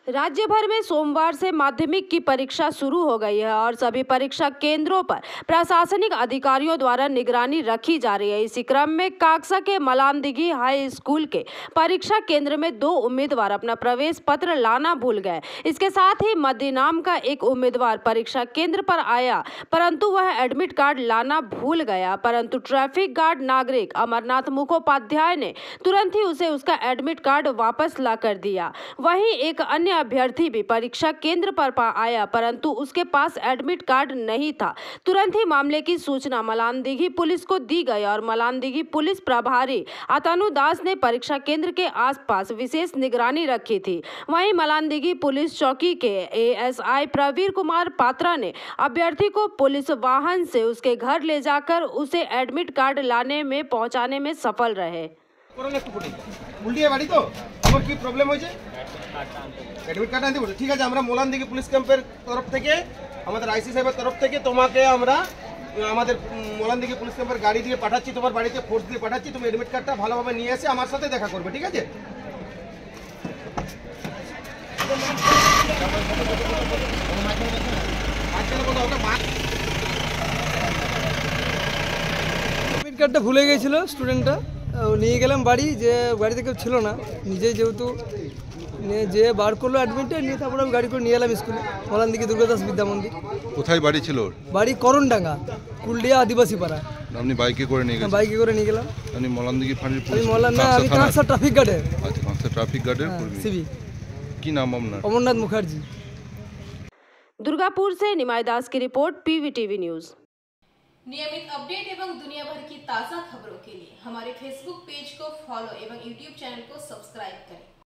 राज्य भर में सोमवार से माध्यमिक की परीक्षा शुरू हो गई है और सभी परीक्षा केंद्रों पर प्रशासनिक अधिकारियों द्वारा निगरानी रखी जा रही है। इसी क्रम में काक्सा के मलानदिघी हाई स्कूल के परीक्षा केंद्र में 2 उम्मीदवार अपना प्रवेश पत्र लाना भूल गए। इसके साथ ही मध्य नाम का एक उम्मीदवार परीक्षा केंद्र पर आया परंतु वह एडमिट कार्ड लाना भूल गया, परंतु ट्रैफिक गार्ड नागरिक अमरनाथ मुखोपाध्याय ने तुरंत ही उसे उसका एडमिट कार्ड वापस ला कर दिया। वहीं एक अन्य अभ्यर्थी भी परीक्षा केंद्र पर आया परंतु उसके पास एडमिट कार्ड नहीं था। तुरंत ही मामले की सूचना मलानदिघी पुलिस को दी गई और मलानदिघी पुलिस प्रभारी अतनु दास ने परीक्षा केंद्र के आसपास विशेष निगरानी रखी थी। वहीं मलानदिघी पुलिस चौकी के एएसआई प्रवीर कुमार पात्रा ने अभ्यर्थी को पुलिस वाहन से उसके घर ले जाकर उसे एडमिट कार्ड लाने में पहुंचाने में सफल रहे। एडमिट कार्ड आनते बोलছে, ঠিক আছে আমরা মলানদিঘি পুলিশ ক্যাম্পের তরফ থেকে আমাদের আইসি সাহেবের তরফ থেকে তোমাকে আমরা আমাদের মলানদিঘি পুলিশ ক্যাম্পের গাড়ি দিয়ে পাঠাচ্ছি, তোমার বাড়িতে ফোর্স দিয়ে পাঠাচ্ছি। তুমি এডমিট কার্ডটা ভালোভাবে নিয়ে এসে আমার সাথে দেখা করবে, ঠিক আছে? এডমিট কার্ডটা ভুলে গিয়েছিল স্টুডেন্টটা, নিয়ে গেলাম বাড়ি, যে বাড়িতে কেউ ছিল না, নিজেই যেহেতু নিয়ে যে বার করলো অ্যাডমিটটা, নিয়ে তারপর আমি গাড়ি করে নিয়ে এলাম স্কুলে, মলানদিঘি দুর্গাদাস বিদ্যা মন্দির। কোথায় বাড়ি ছিল? বাড়ি করণডাঙ্গা, কুলডিয়া আদিবাসী পাড়া। আপনি বাইকে করে নিয়ে গেলেন? বাইকে করে নিয়ে গেলাম। আপনি মলানদিঘি ফাঁড়ির পুলিশ? আমি কাঁকসা ট্রাফিক গার্ডের। আচ্ছা, কাঁকসা ট্রাফিক গার্ডের কর্মী। সিভি। কি নাম আপনার? অমরনাথ মুখার্জি। दुर्गापुर से निमाई दास की रिपोर्ट, पीवीटीवी न्यूज। नियमित अपडेट एवं दुनिया भर की ताज़ा खबरों के लिए हमारे फेसबुक पेज को फॉलो एवं यूट्यूब चैनल को सब्सक्राइब करें।